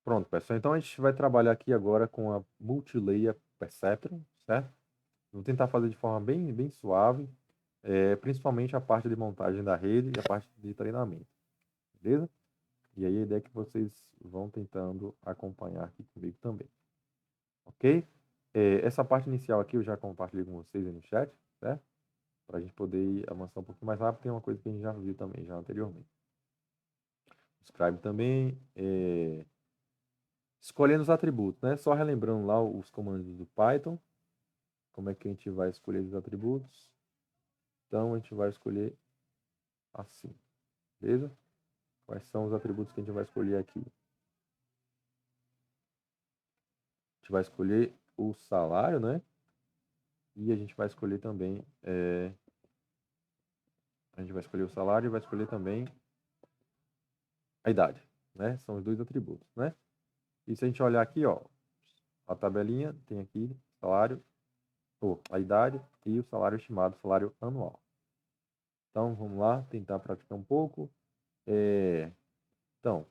Pronto, pessoal. Então a gente vai trabalhar aqui agora com a Multilayer Perceptron, certo? Vou tentar fazer de forma bem suave, principalmente a parte de montagem da rede e a parte de treinamento, beleza? E aí a ideia é que vocês vão tentando acompanhar aqui comigo também, ok? Essa parte inicial aqui eu já compartilhei com vocês aí no chat, certo? Para a gente poder ir avançar um pouquinho mais rápido, tem uma coisa que a gente já viu também, já anteriormente. Scribe também, escolhendo os atributos, né? Só relembrando lá os comandos do Python, como é que a gente vai escolher os atributos. Então, a gente vai escolher assim, beleza? Quais são os atributos que a gente vai escolher aqui? A gente vai escolher o salário, né? E a gente vai escolher também, a gente vai escolher o salário e vai escolher também a idade, né? São os dois atributos, né? E se a gente olhar aqui, ó, a tabelinha tem aqui salário, ou a idade e o salário estimado, salário anual. Então, vamos lá, tentar praticar um pouco. Então,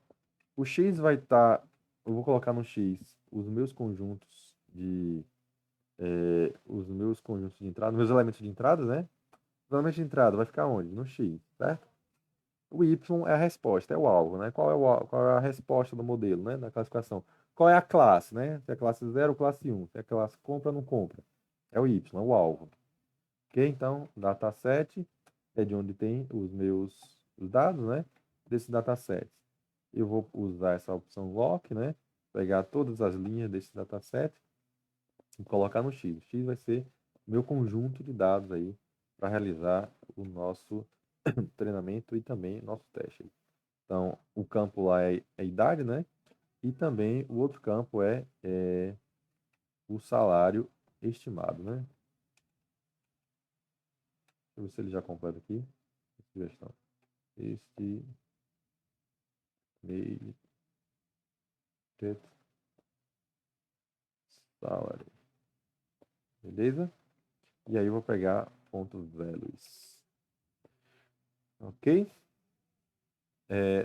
o X vai estar, eu vou colocar no X os meus conjuntos de entrada, meus elementos de entrada, né? Os elementos de entrada vai ficar onde? No X, certo? O Y é a resposta, é o alvo, né? Qual é a resposta do modelo, né? Da classificação. Qual é a classe, né? Se é classe 0 ou classe 1. Se é classe compra ou não compra. É o Y, é o alvo. Ok? Então, dataset é de onde tem os dados, né? Desse dataset. Eu vou usar essa opção lock, né? Pegar todas as linhas desse dataset e colocar no X. O X vai ser meu conjunto de dados aí para realizar o nosso treinamento e também nosso teste. Então, o campo lá é a idade, né? E também o outro campo é o salário estimado, né? Deixa eu ver se ele já completa aqui. Sugestão. Estimate salary. Beleza? E aí eu vou pegar ponto values. Ok?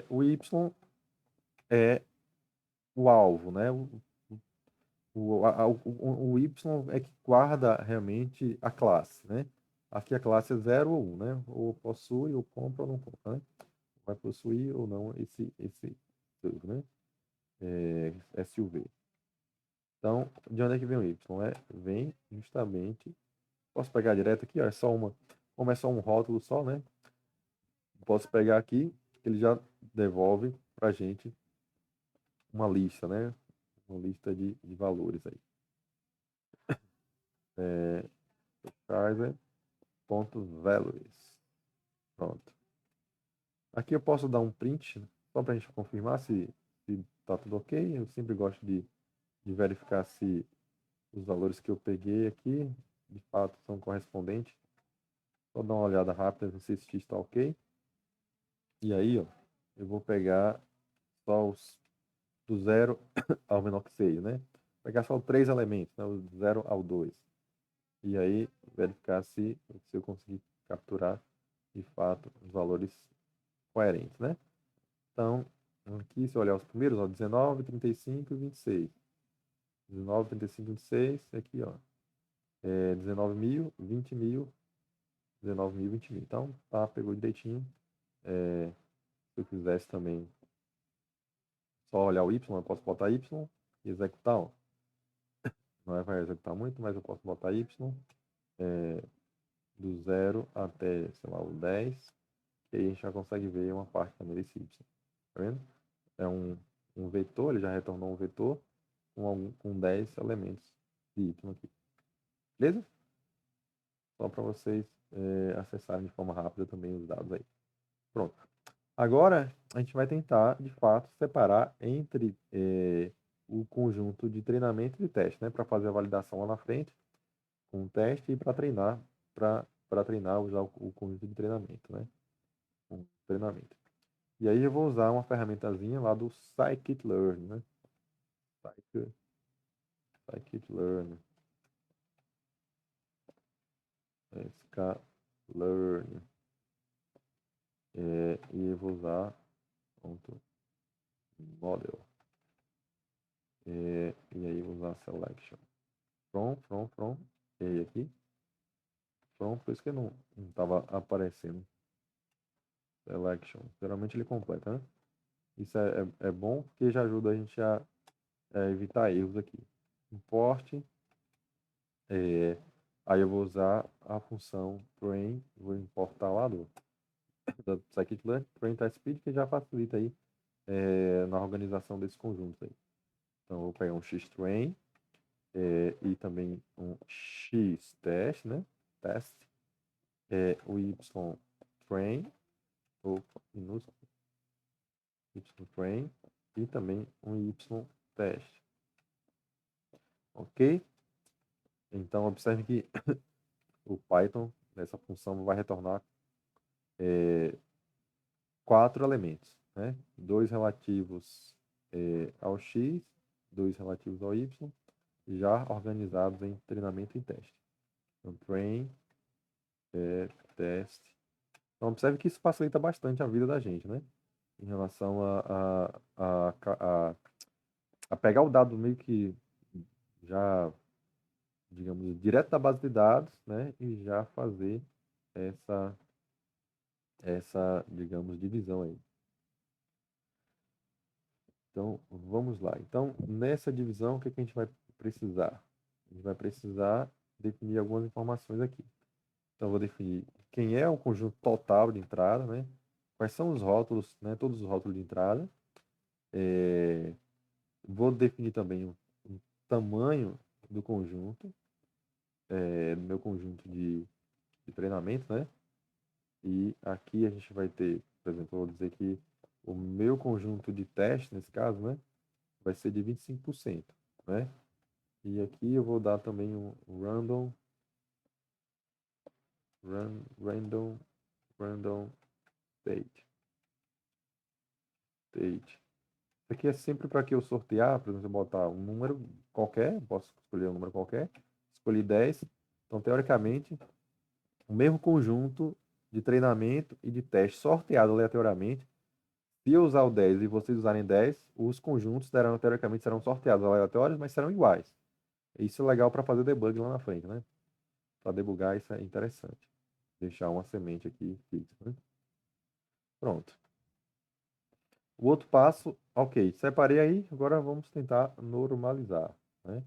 O Y é o alvo, né? O Y é que guarda realmente a classe, né? Aqui a classe é 0 ou 1, né? Ou possui, ou compra ou não compra, né? Vai possuir ou não esse né? SUV. Então, de onde é que vem o Y? Vem justamente... Posso pegar direto aqui, ó, como é só um rótulo só, né? Posso pegar aqui, ele já devolve pra gente uma lista, né? Uma lista de valores aí. Kaiser.values. Pronto. Aqui eu posso dar um print, só para a gente confirmar se tá tudo ok. Eu sempre gosto de verificar se os valores que eu peguei aqui, de fato, são correspondentes. Só dar uma olhada rápida, ver se esse X está ok. E aí, ó, eu vou pegar só os do 0 ao menor que seja, né? Vou pegar só os 3 elementos, né? O 0 ao 2. E aí, verificar se eu conseguir capturar, de fato, os valores coerentes, né? Então, aqui, se eu olhar os primeiros, ó, 19, 35 e 26. 19, 35, 26, aqui, ó, 19 mil, 20 mil, 19 mil, 20 mil. Então, tá, pegou direitinho. Se eu quisesse também só olhar o Y, eu posso botar Y e executar, ó. Não vai executar muito, mas eu posso botar Y do 0 até, sei lá, o 10. E aí a gente já consegue ver uma parte também desse Y. Tá vendo? É um vetor, ele já retornou um vetor com 10 elementos de Y aqui. Beleza? Só para vocês acessarem de forma rápida também os dados aí. Pronto. Agora, a gente vai tentar, de fato, separar entre o conjunto de treinamento e de teste, né? Para fazer a validação lá na frente, com o teste, e para treinar, usar o conjunto de treinamento, né? Com treinamento. E aí eu vou usar uma ferramentazinha lá do Scikit-learn, né? Scikit-learn. Sklearn. E eu vou usar ponto model. usar selection from, e aqui, por isso que não estava aparecendo selection. Geralmente ele completa, né? Isso é bom porque já ajuda a gente a evitar erros aqui. Import, aí eu vou usar a função train, vou importar lá da scikit-learn, train test speed, que já facilita aí na organização desse conjunto aí. Então, eu vou pegar um xtrain e também um xtest, né? Test, o ytrain, opa, minúsculo, ytrain e também um ytest. Ok? Então, observe que o Python, nessa função, vai retornar 4 elementos, né? 2 relativos ao x, 2 relativos ao y, já organizados em treinamento e teste. Então, train, teste. Então, observe que isso facilita bastante a vida da gente, né? Em relação a pegar o dado meio que já, digamos, direto da base de dados, né? E já fazer essa, digamos, divisão aí. Então, vamos lá. Então, nessa divisão, o que a gente vai precisar? A gente vai precisar definir algumas informações aqui. Então, eu vou definir quem é o conjunto total de entrada, né? Quais são os rótulos, né? Todos os rótulos de entrada. Vou definir também o tamanho do conjunto, do meu conjunto de treinamento, né? E aqui a gente vai ter, por exemplo, eu vou dizer que o meu conjunto de teste, nesse caso, né? Vai ser de 25%, né? E aqui eu vou dar também um random date. Isso aqui é sempre para que eu sortear, por exemplo, eu botar um número qualquer, posso escolher um número qualquer, escolhi 10. Então, teoricamente, o mesmo conjunto de treinamento e de teste sorteado aleatoriamente. Se eu usar o 10 e vocês usarem 10, os conjuntos teoricamente serão sorteados aleatórios, mas serão iguais. Isso é legal para fazer debug lá na frente, né? Para debugar, isso é interessante. Deixar uma semente aqui fixa, né? Pronto. O outro passo, ok, separei aí, agora vamos tentar normalizar, né?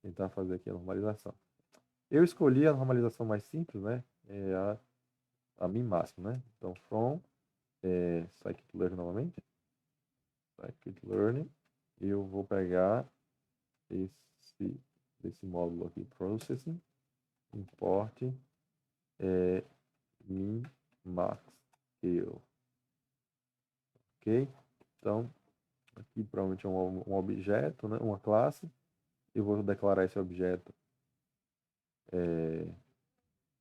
Tentar fazer aqui a normalização. Eu escolhi a normalização mais simples, né? É a min máximo, né? Então, from scikit-learn novamente. Scikit-learn. Eu vou pegar esse módulo aqui, processing, import min max scale. Ok? Então, aqui provavelmente é um objeto, né? Uma classe. Eu vou declarar esse objeto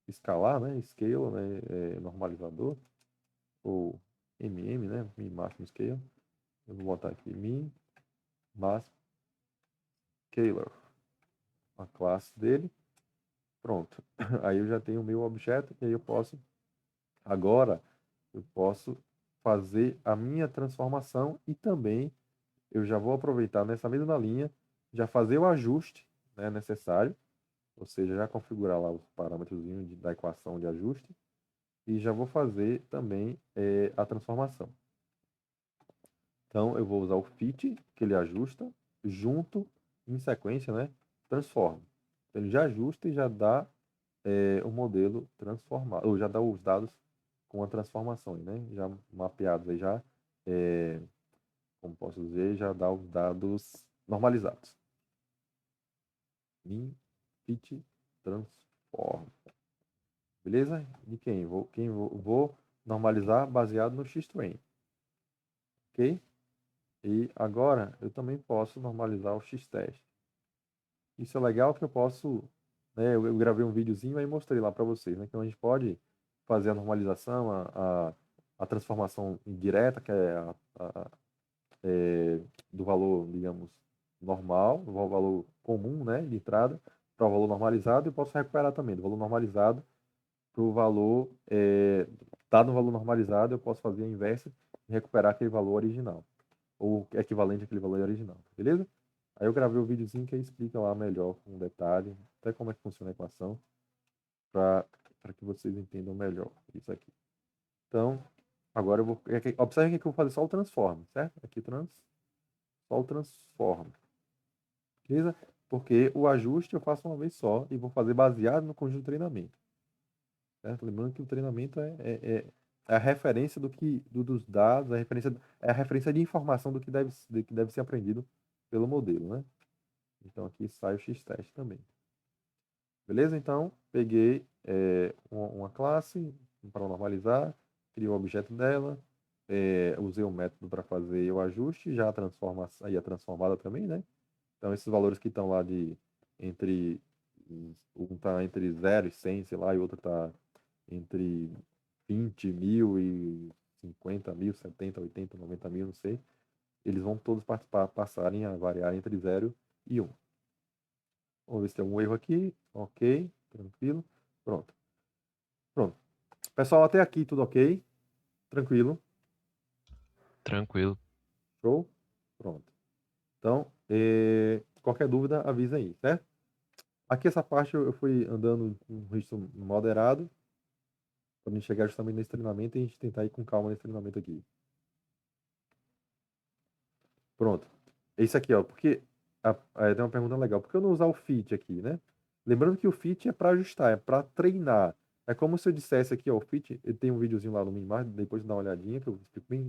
escalar, né? Scale, né? Normalizador, ou MM, né? Min máximo scale. Eu vou botar aqui min máximo scalar, a classe dele. Pronto. Aí eu já tenho o meu objeto e aí agora eu posso fazer a minha transformação e também eu já vou aproveitar nessa mesma linha, já fazer o ajuste, né, necessário, ou seja, já configurar lá os parâmetros da equação de ajuste e já vou fazer também a transformação. Então, eu vou usar o fit, que ele ajusta, junto, em sequência, né, transforma. Ele já ajusta e já dá o modelo transformado, ou já dá os dados com a transformação, né, já mapeados aí já, como posso dizer, já dá os dados normalizados. Min, fit, transform. Beleza? De quem? Vou normalizar baseado no xtrain. Ok? E agora eu também posso normalizar o xtest. Isso é legal porque eu posso, né, eu gravei um videozinho e mostrei lá para vocês, né? Então a gente pode fazer a normalização, a transformação indireta, que é, do valor, digamos, normal, do valor comum, né, de entrada, para o valor normalizado, e posso recuperar também do valor normalizado para o valor, dado um valor normalizado, eu posso fazer a inversa e recuperar aquele valor original, ou equivalente àquele valor original, beleza? Aí eu gravei o videozinho que aí explica lá melhor, com detalhe, até como é que funciona a equação, para que vocês entendam melhor isso aqui. Então, agora eu vou. Observe que eu vou fazer só o transform, certo? Aqui só o transform. Beleza? Porque o ajuste eu faço uma vez só e vou fazer baseado no conjunto de treinamento. Certo? Lembrando que o treinamento é a referência dos dados, é a referência de informação do que deve ser aprendido pelo modelo, né? Então aqui sai o x-teste também. Beleza? Então, peguei uma classe para normalizar, criei o objeto dela, usei o método para fazer o ajuste, já aí a transformada também, né? Então, esses valores que estão lá entre, um está entre 0 e 100, sei lá, e o outro está entre 20 mil e 50 mil, 70, 80, 90 mil, não sei. Eles vão todos passarem a variar entre 0 e 1. Vamos ver se tem algum erro aqui. Ok, tranquilo. Pronto. Pronto. Pessoal, até aqui tudo ok? Tranquilo? Tranquilo. Show? Pronto. Então, qualquer dúvida, avisa aí, certo? Aqui essa parte eu fui andando com um ritmo moderado, para a gente chegar justamente nesse treinamento e a gente tentar ir com calma nesse treinamento aqui. Pronto. É isso aqui, ó. Porque tem uma pergunta legal. Por que eu não usar o fit aqui, né? Lembrando que o fit é para ajustar, é para treinar. É como se eu dissesse aqui, ó, o fit, tem um videozinho lá no Minimar, depois dá uma olhadinha, que eu explico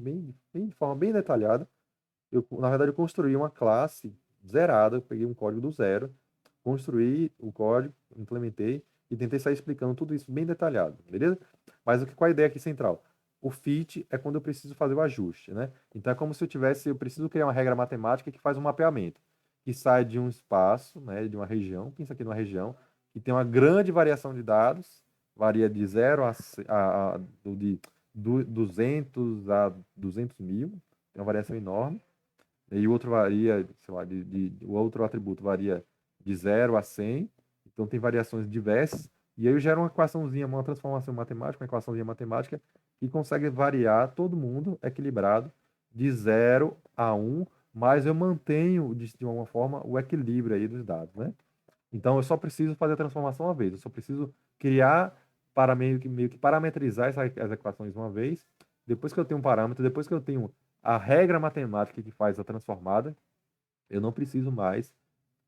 de forma bem detalhada. Na verdade, eu construí uma classe zerada, eu peguei um código do zero, construí o código, implementei e tentei sair explicando tudo isso bem detalhado, beleza? Mas qual a ideia aqui central? O fit é quando eu preciso fazer o ajuste, né? Então é como se eu preciso criar uma regra matemática que faz um mapeamento, que sai de um espaço, né, de uma região, pensa aqui numa região, que tem uma grande variação de dados, varia de 0 de 200 a 200 mil, tem uma variação enorme, e o outro varia, sei lá, o outro atributo varia de 0 a 100, então tem variações diversas, e aí eu gero uma equaçãozinha, uma transformação matemática, uma equaçãozinha matemática, que consegue variar todo mundo equilibrado de 0 a 1, mas eu mantenho, de uma forma, o equilíbrio aí dos dados, né? Então eu só preciso fazer a transformação uma vez, eu só preciso criar para meio que parametrizar as equações uma vez, depois que eu tenho um parâmetro, depois que eu tenho a regra matemática que faz a transformada, eu não preciso mais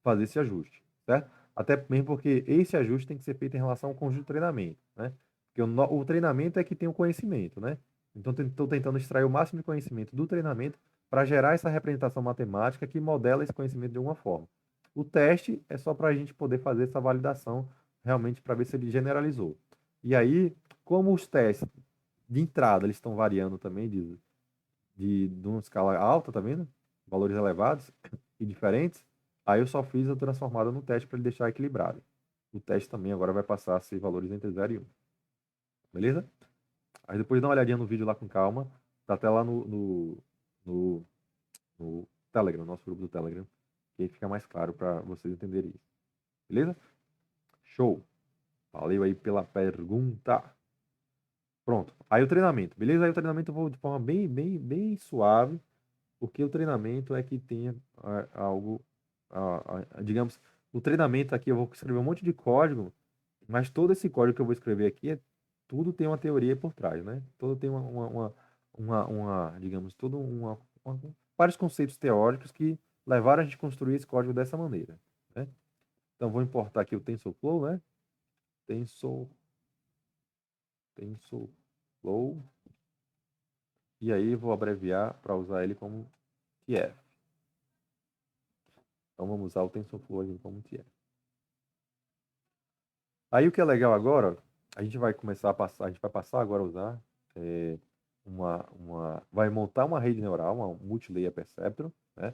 fazer esse ajuste, certo? Até mesmo porque esse ajuste tem que ser feito em relação ao conjunto de treinamento, né? Porque o treinamento é que tem o conhecimento, né? Então, estou tentando extrair o máximo de conhecimento do treinamento para gerar essa representação matemática que modela esse conhecimento de alguma forma. O teste é só para a gente poder fazer essa validação realmente para ver se ele generalizou. E aí, como os testes de entrada eles estão variando também de uma escala alta, tá vendo? Valores elevados e diferentes. Aí eu só fiz a transformada no teste para ele deixar equilibrado. O teste também agora vai passar a ser valores entre 0 e 1. Beleza? Aí depois dá uma olhadinha no vídeo lá com calma. Tá até lá no, no Telegram, nosso grupo do Telegram. Que aí fica mais claro para vocês entenderem isso. Beleza? Show! Valeu aí pela pergunta. Pronto. Aí o treinamento, beleza? Aí o treinamento eu vou de forma bem suave, porque o treinamento é que tem algo, digamos, o treinamento aqui eu vou escrever um monte de código, mas todo esse código que eu vou escrever aqui, tudo tem uma teoria por trás, né? Todo tem digamos, vários conceitos teóricos que levaram a gente a construir esse código dessa maneira, né? Então, vou importar aqui o TensorFlow, né? Tensor, TensorFlow, e aí vou abreviar para usar ele como TF. Então, vamos usar o TensorFlow aqui como TF. Aí o que é legal agora, a gente vai começar a passar, a gente vai passar agora a usar vai montar uma rede neural, uma multilayer perceptron, né?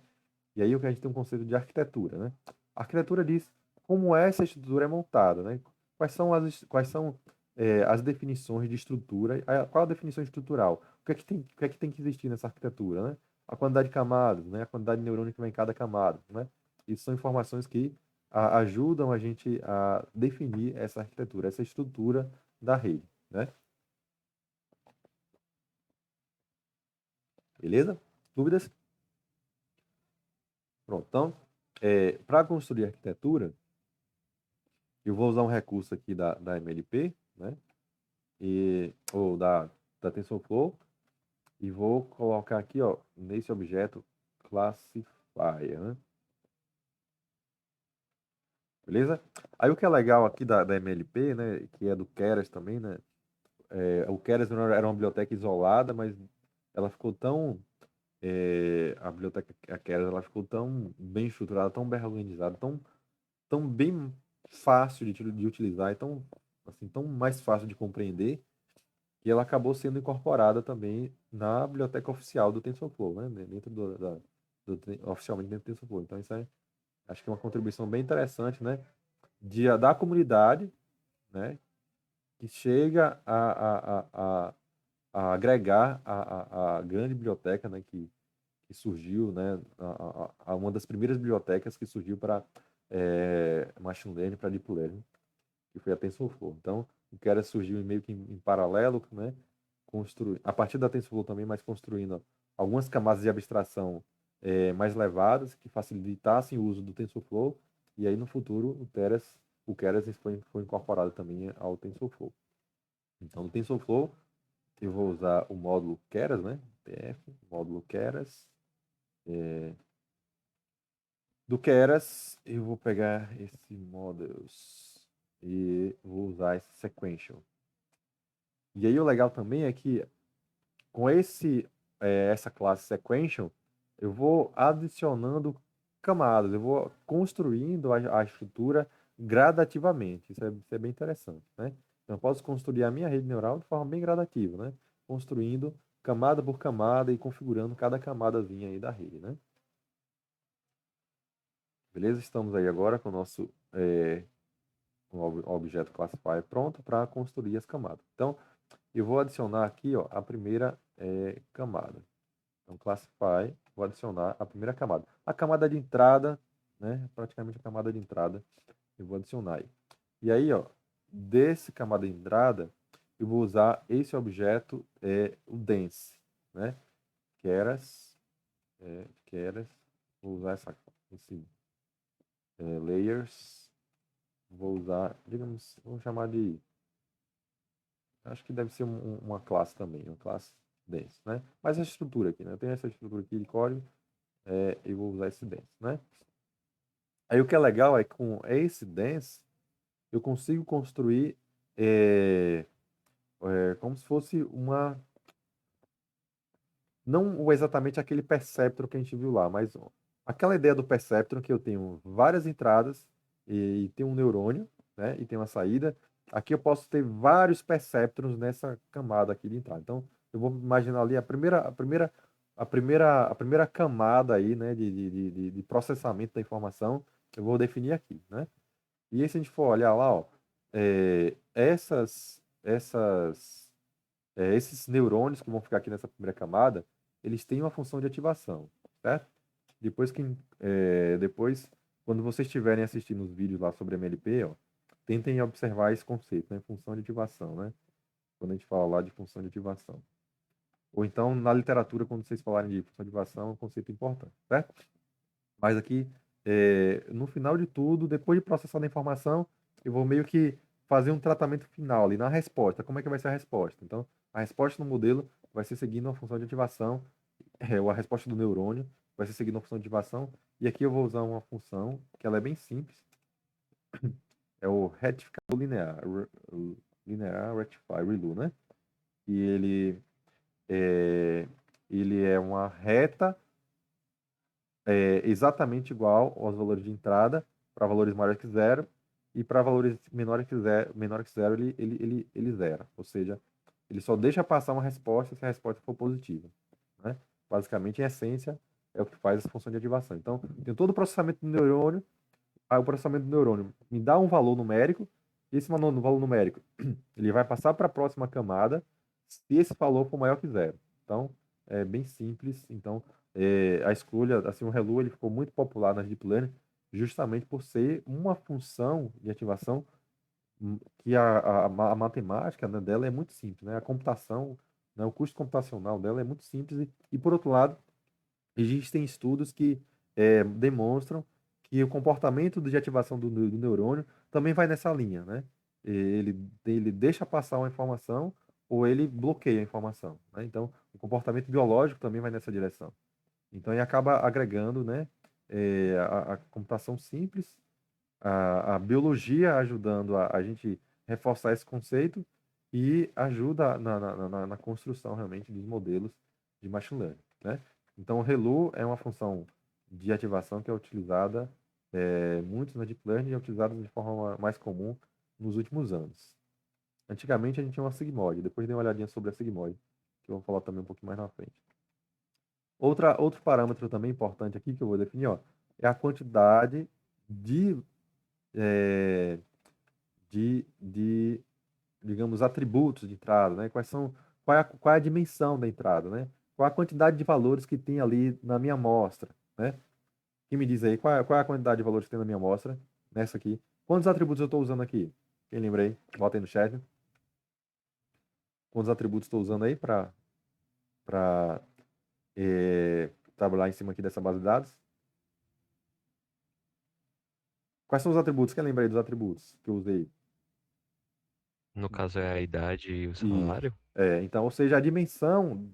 E aí o que a gente tem um conceito de arquitetura, né? A arquitetura diz como essa estrutura é montada, né? Quais são as definições de estrutura? Qual a definição estrutural? O que é que tem que existir nessa arquitetura, né? A quantidade de camadas, né? A quantidade de neurônio que vai em cada camada, né? Isso são informações que ajudam a gente a definir essa arquitetura, essa estrutura da rede, né? Beleza? Dúvidas? Pronto, então Para construir arquitetura, eu vou usar um recurso aqui da MLP, né? Ou da TensorFlow, e vou colocar aqui, ó, nesse objeto classifier, né? Beleza? Aí o que é legal aqui da MLP, né, que é do Keras também, né? O Keras era uma biblioteca isolada, mas ela ficou tão a biblioteca a Keras, ela ficou tão bem estruturada, tão bem organizada, tão bem fácil de utilizar, e tão assim, tão mais fácil de compreender, que ela acabou sendo incorporada também na biblioteca oficial do TensorFlow, né? Dentro oficialmente dentro do TensorFlow. Então isso acho que é uma contribuição bem interessante, né? Da comunidade, né? Que chega a agregar a grande biblioteca, né? Que surgiu, né? Uma das primeiras bibliotecas que surgiu para machine learning, para deep learning, que foi a TensorFlow. Então, o Keras surgiu meio que em paralelo, né? A partir da TensorFlow também, mas construindo algumas camadas de abstração mais levadas, que facilitassem o uso do TensorFlow, e aí no futuro o Keras foi incorporado também ao TensorFlow. Então, no TensorFlow, eu vou usar o módulo Keras, né? TF, módulo Keras. Do Keras, eu vou pegar esse models e vou usar esse sequential. E aí o legal também é que com essa classe sequential, eu vou adicionando camadas, eu vou construindo a estrutura gradativamente. Isso é bem interessante, né? Então, eu posso construir a minha rede neural de forma bem gradativa, né? Construindo camada por camada e configurando cada camadazinha aí da rede, né? Beleza? Estamos aí agora com o nosso objeto classifier pronto para construir as camadas. Então, eu vou adicionar aqui, ó, a primeira camada. Então, classify, vou adicionar a primeira camada. A camada de entrada, né? Praticamente a camada de entrada, eu vou adicionar aí. E aí, ó, desse camada de entrada, eu vou usar esse objeto, o dense, né? Keras, vou usar esse layers, vou usar, digamos, vamos chamar de, acho que deve ser uma classe também, uma classe dense, né? Mas a estrutura aqui, né? Eu tenho essa estrutura aqui de código, eu vou usar esse dense, né? Aí o que é legal é que com esse dense, eu consigo construir como se fosse não exatamente aquele perceptron que a gente viu lá, mas aquela ideia do perceptron que eu tenho várias entradas e tem um neurônio, né, e tem uma saída. Aqui eu posso ter vários perceptrons nessa camada aqui de entrada. Então, eu vou imaginar ali a primeira camada aí, né, de processamento da informação, eu vou definir aqui, né? E aí, se a gente for olhar lá, ó, esses neurônios que vão ficar aqui nessa primeira camada, eles têm uma função de ativação, certo? Depois, quando vocês estiverem assistindo os vídeos lá sobre MLP, ó, tentem observar esse conceito, né? Função de ativação, né? Quando a gente fala lá de função de ativação. Ou então, na literatura, quando vocês falarem de função de ativação, é um conceito importante, certo? Mas aqui, no final de tudo, depois de processar a informação, eu vou meio que fazer um tratamento final ali na resposta. Como é que vai ser a resposta? Então, a resposta no modelo vai ser seguindo uma função de ativação, ou a resposta do neurônio vai ser seguindo uma função de ativação. E aqui eu vou usar uma função que ela é bem simples, é o retificador linear rectifier ReLU, né? E ele é uma reta exatamente igual aos valores de entrada para valores maiores que zero, e para valores menor que zero ele zera. Ou seja, ele só deixa passar uma resposta se a resposta for positiva, né? Basicamente, em essência, é o que faz essa função de ativação. Então, tem todo o processamento do neurônio, aí o processamento do neurônio me dá um valor numérico, e esse valor numérico ele vai passar para a próxima camada se esse valor for maior que zero. Então, é bem simples. Então, a escolha, assim, o ReLU ele ficou muito popular nas Deep Learning justamente por ser uma função de ativação que a matemática, né, dela é muito simples, né? A computação, né, o custo computacional dela é muito simples, por outro lado, existem estudos que demonstram que o comportamento de ativação do neurônio também vai nessa linha, né? Ele deixa passar uma informação ou ele bloqueia a informação, né? Então, o comportamento biológico também vai nessa direção. Então, ele acaba agregando, né, a computação simples, a biologia ajudando a gente reforçar esse conceito e ajuda na construção realmente dos modelos de machine learning, né? Então, o ReLU é uma função de ativação que é utilizada muito na Deep Learning e é utilizada de forma mais comum nos últimos anos. Antigamente a gente tinha uma sigmoide, depois dei uma olhadinha sobre a sigmoide, que eu vou falar também um pouquinho mais na frente. Outro parâmetro também importante aqui que eu vou definir, ó, é a quantidade de, é, de, digamos, atributos de entrada, né? Qual é a dimensão da entrada, né? Qual a quantidade de valores que tem ali na minha amostra, né? Quem me diz aí, qual é a quantidade de valores que tem na minha amostra, nessa aqui? Quantos atributos eu estou usando aqui? Quem lembra aí? Bota aí no chat. Quantos atributos estou usando aí para trabalhar em cima aqui dessa base de dados? Quais são os atributos? Quem lembra aí dos atributos que eu usei? No caso é a idade e o Isso. salário. Então, ou seja, a dimensão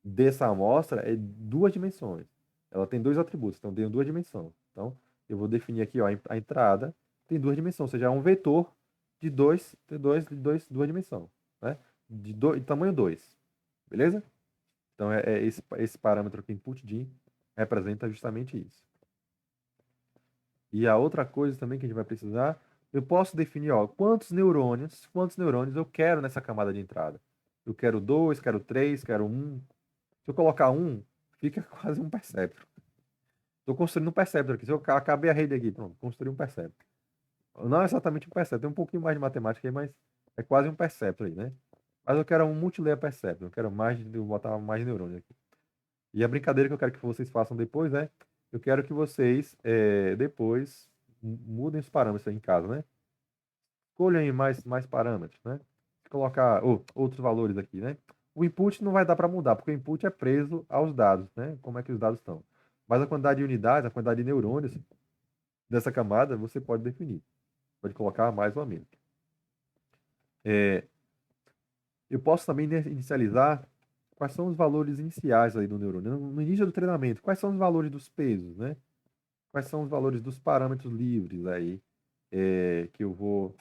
dessa amostra é duas dimensões. Ela tem dois atributos, então tem duas dimensões. Então, eu vou definir aqui, ó, a entrada tem duas dimensões, ou seja, é um vetor duas dimensões, né? De tamanho 2, beleza? Então, esse parâmetro aqui, input dim, representa justamente isso. E a outra coisa também que a gente vai precisar, eu posso definir, ó, quantos neurônios eu quero nessa camada de entrada. Eu quero dois, quero três, quero um. Se eu colocar um, fica quase um perceptron. Estou construindo um perceptron aqui. Se eu acabei a rede aqui, pronto, construí um perceptron. Não é exatamente um perceptron, tem um pouquinho mais de matemática aí, mas é quase um perceptron aí, né? Mas eu quero um multilayer perceptron, eu quero eu botar mais neurônios aqui. E a brincadeira que eu quero que vocês façam depois é, eu quero que vocês depois mudem os parâmetros aí em casa, né? Escolham aí mais parâmetros, né? Colocar outros valores aqui, né? O input não vai dar para mudar, porque o input é preso aos dados, né? Como é que os dados estão. Mas a quantidade de unidades, a quantidade de neurônios dessa camada, você pode definir. Pode colocar mais ou menos. Eu posso também inicializar quais são os valores iniciais aí do neurônio. No início do treinamento, quais são os valores dos pesos, né? Quais são os valores dos parâmetros livres aí que eu vou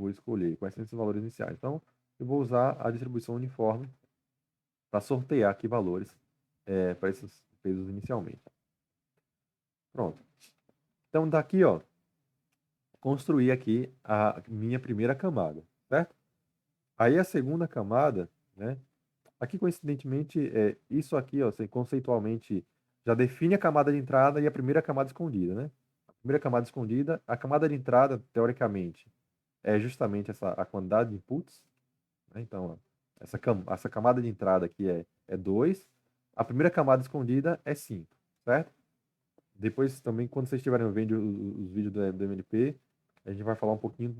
escolher? Quais são esses valores iniciais? Então, eu vou usar a distribuição uniforme para sortear aqui valores para esses pesos inicialmente. Pronto. Então, daqui, ó, construir aqui a minha primeira camada, certo? Aí a segunda camada, né? Aqui, coincidentemente, isso aqui, ó, assim, conceitualmente, já define a camada de entrada e a primeira camada escondida, né? A primeira camada escondida, a camada de entrada, teoricamente, é justamente a quantidade de inputs, né? Então, ó, essa camada de entrada aqui é 2, a primeira camada escondida é 5, certo? Depois também, quando vocês estiverem vendo os vídeos do MLP, a gente vai falar um pouquinho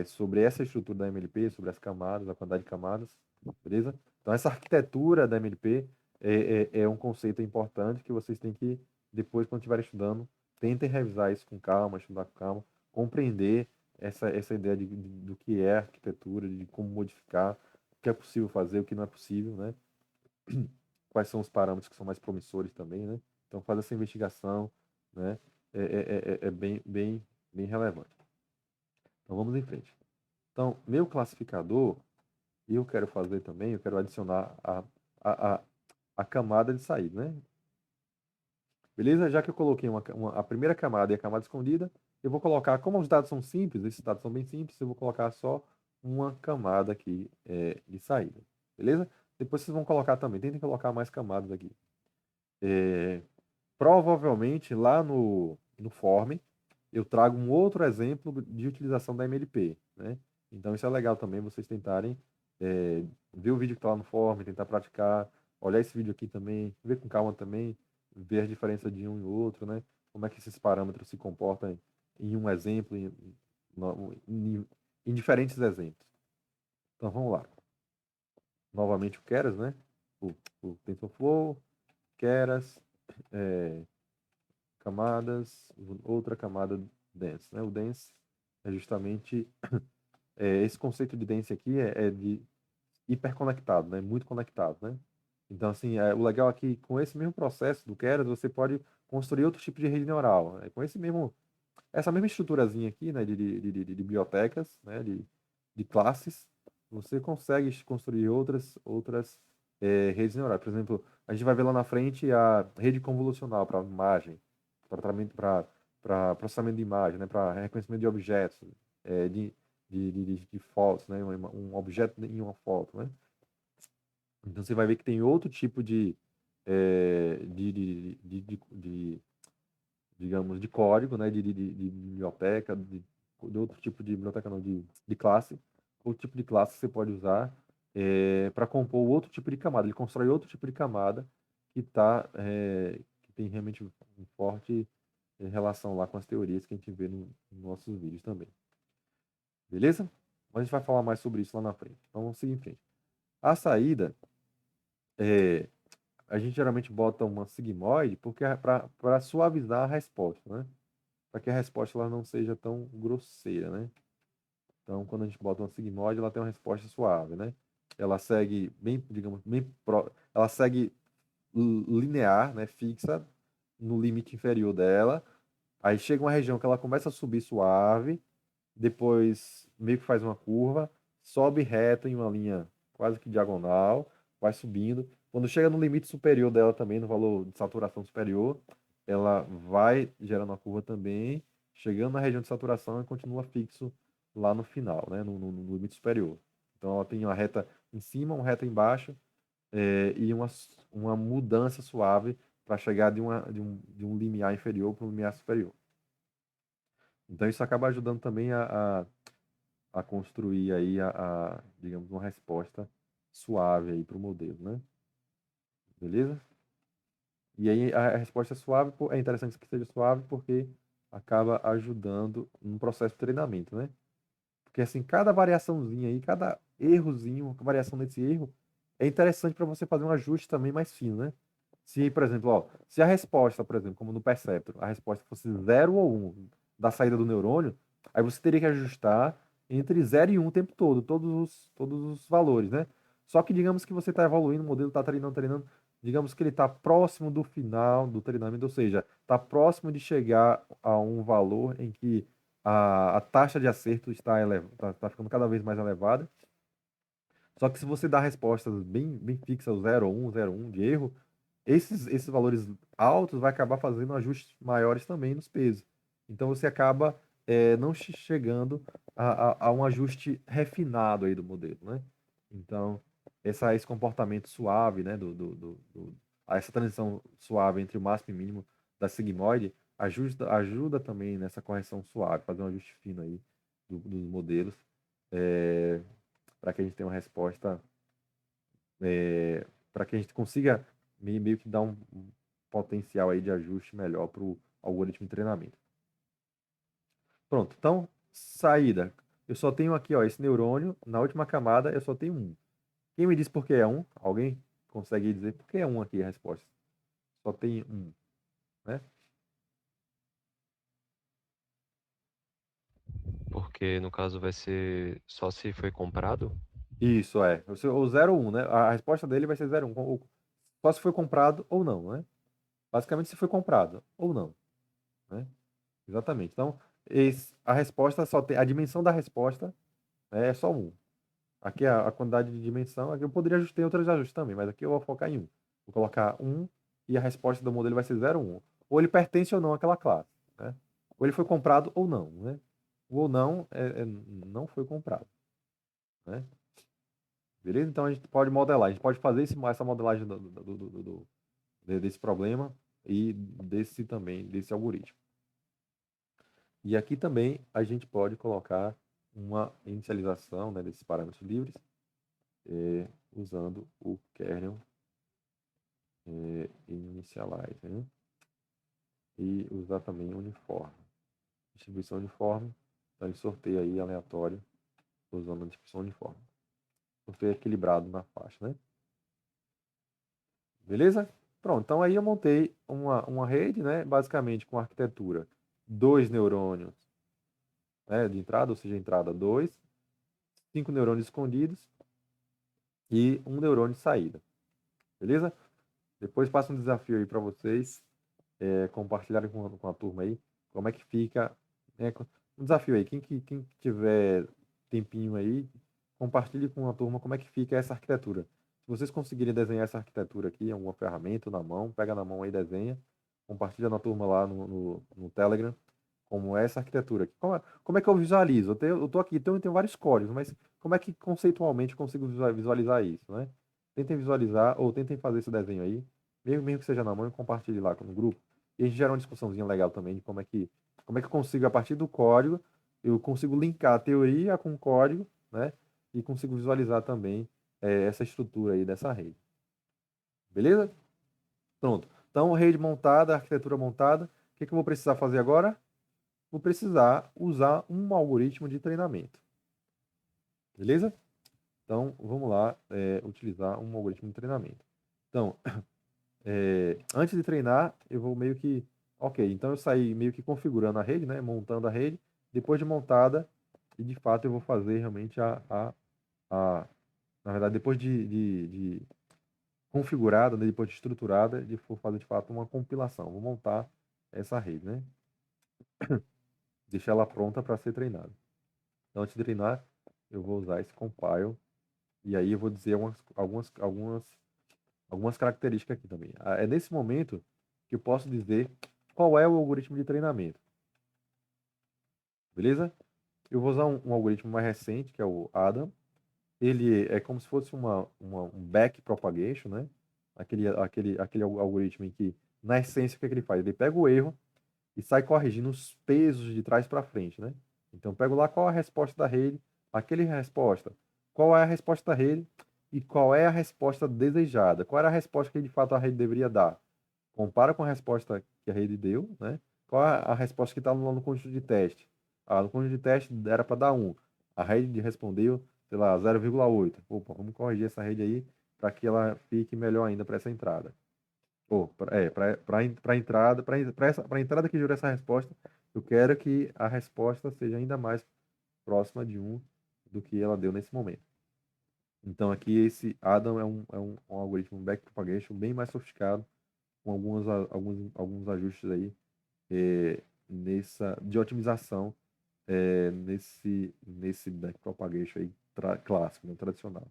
sobre essa estrutura da MLP, sobre as camadas, a quantidade de camadas, beleza? Então, essa arquitetura da MLP é um conceito importante que vocês têm que, depois, quando estiverem estudando, tentem revisar isso com calma, estudar com calma, compreender essa ideia do que é arquitetura, de como modificar, o que é possível fazer, o que não é possível, né? Quais são os parâmetros que são mais promissores também, né? Então, fazer essa investigação, né? É bem relevante. Então, vamos em frente. Então, meu classificador, eu quero fazer também, eu quero adicionar a, a, a camada de saída, né? Beleza? Já que eu coloquei a primeira camada e a camada escondida, eu vou colocar, como os dados são simples, esses dados são bem simples, eu vou colocar só uma camada aqui de saída. Beleza? Depois vocês vão colocar também, tentem colocar mais camadas aqui. Provavelmente lá no form eu trago um outro exemplo de utilização da MLP, né? Então isso é legal também vocês tentarem ver o vídeo que está lá no form, tentar praticar, olhar esse vídeo aqui também, ver com calma também, ver a diferença de um e outro, né? Como é que esses parâmetros se comportam em um exemplo, em diferentes exemplos. Então vamos lá. Novamente o Keras, né? O TensorFlow, Keras, camadas, outra camada dense, né? O dense é justamente esse conceito de dense aqui é de hiperconectado, né? Muito conectado, né? Então, assim, o legal aqui, com esse mesmo processo do Keras, você pode construir outro tipo de rede neural, né? Com essa mesma estruturazinha aqui, né? De bibliotecas, né? De classes, você consegue construir outras redes neurais. Por exemplo, a gente vai ver lá na frente a rede convolucional para imagem, para tratamento, para processamento de imagem, né? Para reconhecimento de objetos, de fotos, né? Um objeto em uma foto, né? Então você vai ver que tem outro tipo digamos, de código, né, de biblioteca, de outro tipo de biblioteca, não, de classe, outro tipo de classe que você pode usar para compor outro tipo de camada. Ele constrói outro tipo de camada que tem realmente um forte relação lá com as teorias que a gente vê nos nossos vídeos também. Beleza? Mas a gente vai falar mais sobre isso lá na frente. Então vamos seguir em frente. A saída é, a gente geralmente bota uma sigmoide porque é para suavizar a resposta, né? Para que a resposta ela não seja tão grosseira, né? Então, quando a gente bota uma sigmoide, ela tem uma resposta suave, né? Ela segue bem, digamos, ela segue linear, né? Fixa no limite inferior dela. Aí chega uma região que ela começa a subir suave, depois meio que faz uma curva, sobe reto em uma linha quase que diagonal, vai subindo. Quando chega no limite superior dela também, no valor de saturação superior, ela vai gerando uma curva também, chegando na região de saturação e continua fixo lá no final, né, no limite superior. Então ela tem uma reta em cima, uma reta embaixo, e uma mudança suave para chegar de um limiar inferior para um limiar superior. Então isso acaba ajudando também a construir aí digamos, uma resposta suave aí para o modelo, né? Beleza? E aí a resposta é suave, é interessante que seja suave porque acaba ajudando no processo de treinamento, né? Porque assim, cada variaçãozinha aí, cada errozinho, variação desse erro, é interessante para você fazer um ajuste também mais fino, né? Se, por exemplo, ó, se a resposta, por exemplo, como no Perceptron, a resposta fosse 0 ou 1 da saída do neurônio, aí você teria que ajustar entre 0 e 1 o tempo todo, todos os valores, né? Só que digamos que você está evoluindo, o modelo está treinando, digamos que ele está próximo do final do treinamento, ou seja, está próximo de chegar a um valor em que a taxa de acerto está ficando cada vez mais elevada. Só que se você dá respostas bem fixas, o 0, 1, 0, 1 de erro, esses valores altos vai acabar fazendo ajustes maiores também nos pesos. Então você acaba não chegando a um ajuste refinado aí do modelo, né? Então, esse comportamento suave, né, essa transição suave entre o máximo e mínimo da sigmoide ajuda também nessa correção suave, fazer um ajuste fino aí dos modelos, para que a gente tenha uma resposta, para que a gente consiga meio que dar um potencial aí de ajuste melhor para o algoritmo de treinamento. Pronto, então, saída. Eu só tenho aqui, ó, esse neurônio, na última camada eu só tenho um. Quem me diz por que é um? Alguém consegue dizer por que é um aqui a resposta? Só tem um, né? Porque no caso vai ser só se foi comprado? Isso é. O 0 ou 1, né? A resposta dele vai ser 0 ou 1. Só se foi comprado ou não, né? Basicamente, se foi comprado ou não, né? Exatamente. Então, a resposta só tem. A dimensão da resposta é só um. Aqui a quantidade de dimensão. Aqui eu poderia ter outros ajustes também, mas aqui eu vou focar em um. Vou colocar um e a resposta do modelo vai ser 0 ou 1. Ou ele pertence ou não àquela classe, né? Ou ele foi comprado ou não, né? O ou não não foi comprado, né? Beleza? Então a gente pode modelar. A gente pode fazer essa modelagem desse problema e desse algoritmo. E aqui também a gente pode colocar uma inicialização, né, desses parâmetros livres, usando o kernel initialize, né? E usar também uniforme. Distribuição uniforme, então ele sorteia aí aleatório usando a distribuição uniforme. Sorteio equilibrado na faixa, né? Beleza? Pronto, então aí eu montei uma rede, né, basicamente com arquitetura, dois neurônios, né, de entrada, ou seja, entrada 2, 5 neurônios escondidos e um neurônio de saída, beleza? Depois passa um desafio aí para vocês compartilharem com a turma aí como é que fica, né, um desafio aí, quem tiver tempinho aí, compartilhe com a turma como é que fica essa arquitetura. Se vocês conseguirem desenhar essa arquitetura aqui em alguma ferramenta, na mão, pega na mão aí, desenha, compartilha na turma lá no Telegram, como é essa arquitetura aqui. Como é que eu visualizo? Eu tô aqui, então eu tenho vários códigos, mas como é que conceitualmente eu consigo visualizar isso, né? Tentem visualizar ou tentem fazer esse desenho aí, mesmo que seja na mão, e compartilhe lá no grupo. E a gente gera uma discussãozinha legal também de como é que eu consigo, a partir do código, eu consigo linkar a teoria com o código, né? E consigo visualizar também essa estrutura aí dessa rede. Beleza? Pronto. Então, rede montada, arquitetura montada. O que que eu vou precisar fazer agora? Vou precisar usar um algoritmo de treinamento. Beleza? Então, vamos lá utilizar um algoritmo de treinamento. Então, antes de treinar, eu vou meio que. Ok, então eu saí meio que configurando a rede, né? Montando a rede. Depois de montada, e de fato eu vou fazer realmente na verdade, depois de configurada, né? Depois de estruturada, vou fazer de fato uma compilação. Vou montar essa rede, né? Deixar ela pronta para ser treinada. Então, antes de treinar, eu vou usar esse compile. E aí eu vou dizer algumas características aqui também. É nesse momento que eu posso dizer qual é o algoritmo de treinamento. Beleza? Eu vou usar um algoritmo mais recente, que é o Adam. Ele é como se fosse um back propagation, né? Aquele algoritmo em que, na essência, o que é que ele faz? Ele pega o erro e sai corrigindo os pesos de trás para frente, né? Então, eu pego lá qual é a resposta da rede, aquele resposta, qual é a resposta da rede e qual é a resposta desejada. Qual era a resposta que, de fato, a rede deveria dar? Compara com a resposta que a rede deu, né? Qual é a resposta que está no conjunto de teste? Ah, no conjunto de teste era para dar 1. A rede respondeu, sei lá, 0,8. Opa, vamos corrigir essa rede aí para que ela fique melhor ainda para essa entrada. Ou, para a entrada, para a entrada que gerou essa resposta, eu quero que a resposta seja ainda mais próxima de 1 do que ela deu nesse momento. Então, aqui esse Adam é um algoritmo backpropagation bem mais sofisticado, com alguns ajustes aí de otimização nesse backpropagation aí clássico, né, tradicional.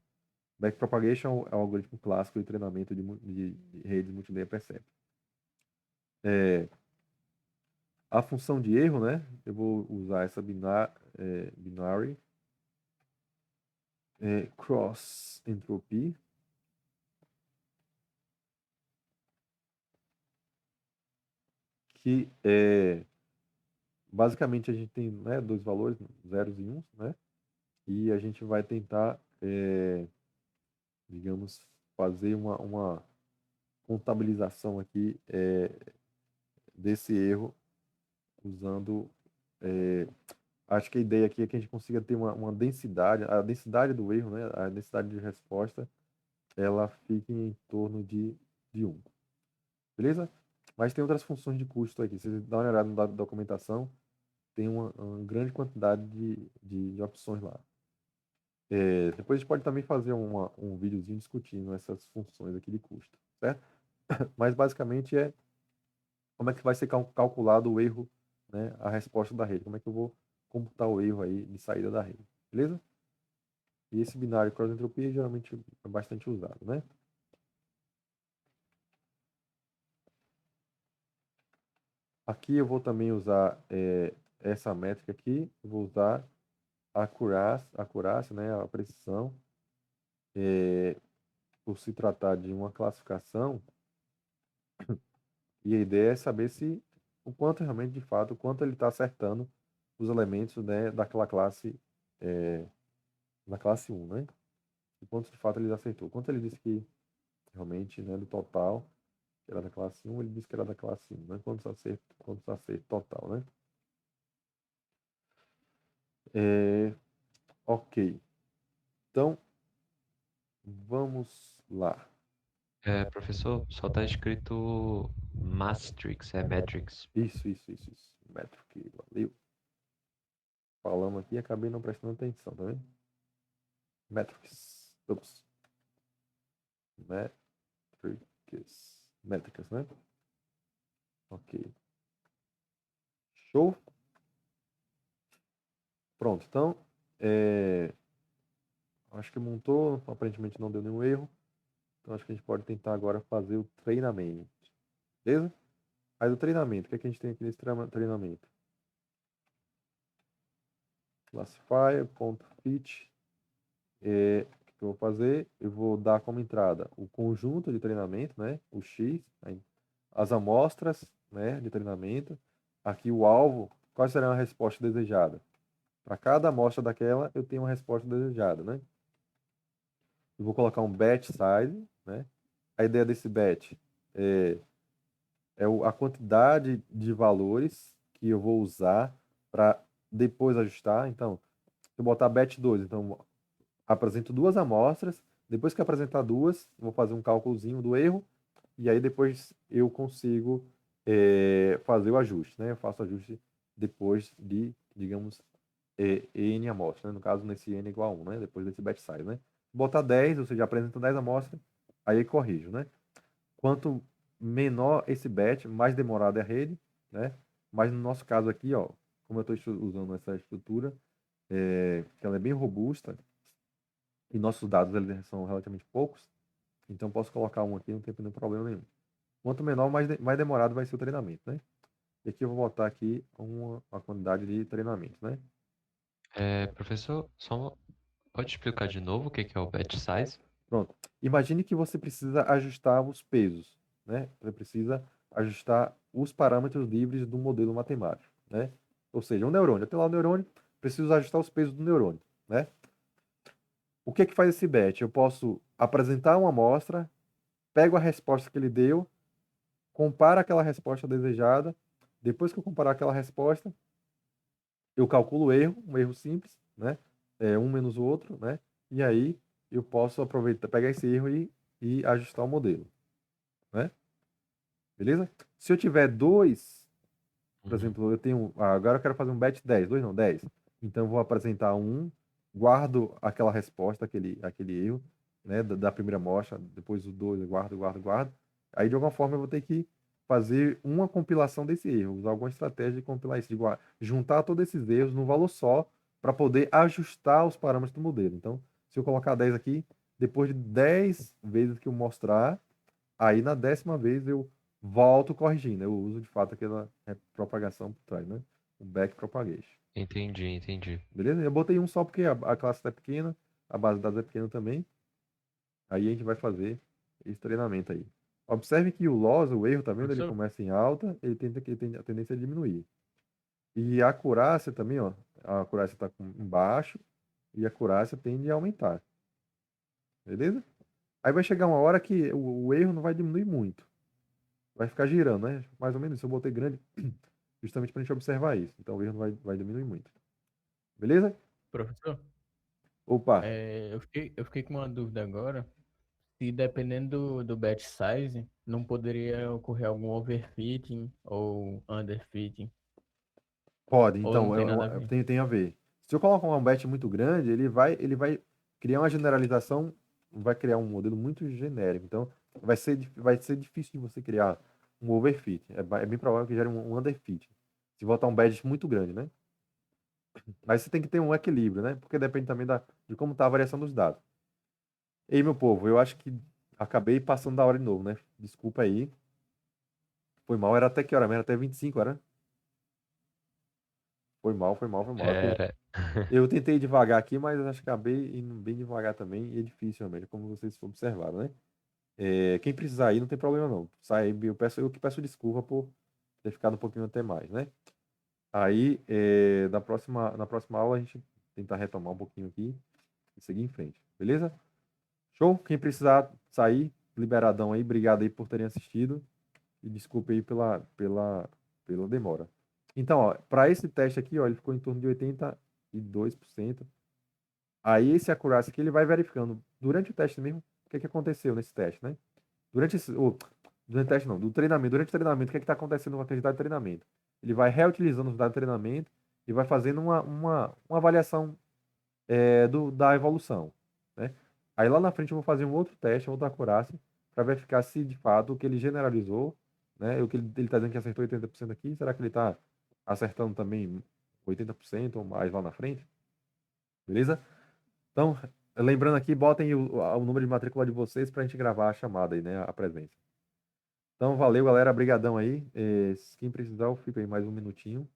Backpropagation é o algoritmo clássico de treinamento de redes multilayer perception. A função de erro, né? Eu vou usar essa binary cross entropy, que basicamente a gente tem, né, dois valores, zeros e uns, né? E a gente vai tentar, digamos, fazer uma contabilização aqui desse erro usando. Acho que a ideia aqui é que a gente consiga ter uma densidade, a densidade do erro, né? A densidade de resposta, ela fique em torno de 1. Beleza? Mas tem outras funções de custo aqui. Se você dá uma olhada na documentação, tem uma grande quantidade de opções lá. Depois a gente pode também fazer um videozinho discutindo essas funções aqui de custo, certo? Mas basicamente como é que vai ser calculado o erro, né, a resposta da rede. Como é que eu vou computar o erro aí de saída da rede, beleza? E esse binário cross-entropia geralmente é bastante usado, né? Aqui eu vou também usar essa métrica aqui, eu vou usar a acurácia, né, a precisão, por se tratar de uma classificação, e a ideia é saber se o quanto realmente, de fato, o quanto ele está acertando os elementos, né, da classe 1, né? O quanto de fato ele acertou. Quanto ele disse que realmente, né, do total, que era da classe 1, ele disse que era da classe 1, né? Quantos acertos total, né? Ok. Então, vamos lá. Professor, só tá escrito Matrix, é Matrix. Isso. Metric, valeu. Falamos aqui e acabei não prestando atenção, tá vendo? Metrics. Ops. Métricas, né? Ok. Show. Pronto, então, acho que montou, aparentemente não deu nenhum erro. Então, acho que a gente pode tentar agora fazer o treinamento. Beleza? Aí, do treinamento, o que é que a gente tem aqui nesse treinamento? Classifier.fit. O que eu vou fazer? Eu vou dar como entrada o conjunto de treinamento, né? O X, as amostras, né, de treinamento. Aqui o alvo, qual será a resposta desejada? Para cada amostra daquela, eu tenho uma resposta desejada, né? Eu vou colocar um batch size, né? A ideia desse batch é, a quantidade de valores que eu vou usar para depois ajustar. Então, se eu botar batch 2, então apresento duas amostras. Depois que apresentar duas, vou fazer um cálculozinho do erro. E aí depois eu consigo fazer o ajuste, né? Eu faço o ajuste depois de, digamos, N amostras, né? No caso, nesse N igual a 1, né? Depois desse batch size, né? Botar 10, ou seja, apresenta 10 amostras, aí corrijo, né? Quanto menor esse batch, mais demorada é a rede, né? Mas no nosso caso aqui, ó, como eu estou usando essa estrutura, que ela é bem robusta, e nossos dados eles são relativamente poucos, então posso colocar um aqui, não tem nenhum problema nenhum. Quanto menor, mais demorado vai ser o treinamento, né? E aqui eu vou botar aqui uma quantidade de treinamento, né? Professor, pode explicar de novo o que que é o batch size? Pronto. Imagine que você precisa ajustar os pesos, né? Você precisa ajustar os parâmetros livres do modelo matemático, né? Ou seja, um neurônio. Eu tenho lá o neurônio, preciso ajustar os pesos do neurônio, né? O que é que faz esse batch? Eu posso apresentar uma amostra, pego a resposta que ele deu, comparo aquela resposta desejada. Depois que eu comparar aquela resposta, eu calculo o erro, um erro simples, né? Um menos o outro, né? E aí eu posso aproveitar, pegar esse erro e ajustar o modelo, né? Beleza? Se eu tiver dois, por Uhum. exemplo, agora eu quero fazer um batch 10, dois não, 10. Então eu vou apresentar um, guardo aquela resposta, aquele erro, né, da primeira amostra, depois o dois, eu guardo. Aí de alguma forma eu vou ter que fazer uma compilação desse erro, usar alguma estratégia de compilar isso, juntar todos esses erros num valor só para poder ajustar os parâmetros do modelo. Então, se eu colocar 10 aqui, depois de 10 vezes que eu mostrar, aí na 10ª vez eu volto corrigindo. Eu uso de fato aquela propagação por trás, né? O back propagation. Entendi. Beleza? Eu botei um só porque a classe é pequena, a base de dados é pequena também. Aí a gente vai fazer esse treinamento aí. Observe que o loss, o erro, tá vendo? Ele Professor, começa em alta, ele tem a tendência a diminuir. E a acurácia também, ó. A acurácia está embaixo e a acurácia tende a aumentar. Beleza? Aí vai chegar uma hora que o erro não vai diminuir muito. Vai ficar girando, né? Mais ou menos isso. Eu botei grande justamente para a gente observar isso. Então o erro não vai diminuir muito. Beleza? professor, Opa, eu fiquei com uma dúvida agora. Se dependendo do batch size, não poderia ocorrer algum overfitting ou underfitting, pode. ou não Então, tem nada a ver? tem a ver. Se eu colocar um batch muito grande, ele vai criar uma generalização, vai criar um modelo muito genérico. Então, vai ser difícil de você criar um overfit. É bem provável que gere um underfit. Se botar um batch muito grande, né? Mas você tem que ter um equilíbrio, né? Porque depende também de como está a variação dos dados. Ei, meu povo, eu acho que acabei passando da hora de novo, né? Desculpa aí. Foi mal, era até que hora mesmo? Era até 25, era? Foi mal. Era. Eu tentei devagar aqui, mas eu acho que acabei indo bem devagar também, e é difícil realmente, como vocês observaram, né? Quem precisar ir, não tem problema não. Sai, eu que peço desculpa por ter ficado um pouquinho até mais, né? Aí, na próxima aula, a gente tentar retomar um pouquinho aqui e seguir em frente, beleza? Show? Quem precisar sair, liberadão aí, obrigado aí por terem assistido. E desculpe aí pela demora. Então, ó, para esse teste aqui, ó, ele ficou em torno de 82%. Aí esse accuracy aqui, ele vai verificando durante o teste mesmo o que aconteceu nesse teste, né? durante o teste não, do treinamento. Durante o treinamento, o que é que está acontecendo com aquele dado de treinamento? Ele vai reutilizando os dados de treinamento e vai fazendo uma avaliação da evolução, né? Aí lá na frente eu vou fazer um outro teste, uma outra acurácia, para verificar se de fato o que ele generalizou, né? O que ele está dizendo que acertou 80% aqui, será que ele está acertando também 80% ou mais lá na frente? Beleza? Então, lembrando aqui, botem o número de matrícula de vocês para a gente gravar a chamada aí, né? A presença. Então, valeu, galera. Brigadão aí. Quem precisar, eu fico aí mais um minutinho.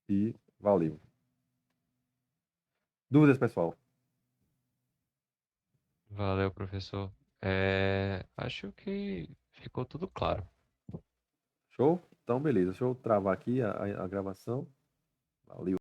E valeu. Dúvidas, pessoal? Valeu, professor. Acho que ficou tudo claro. Show? Então, beleza. Deixa eu travar aqui a gravação. Valeu.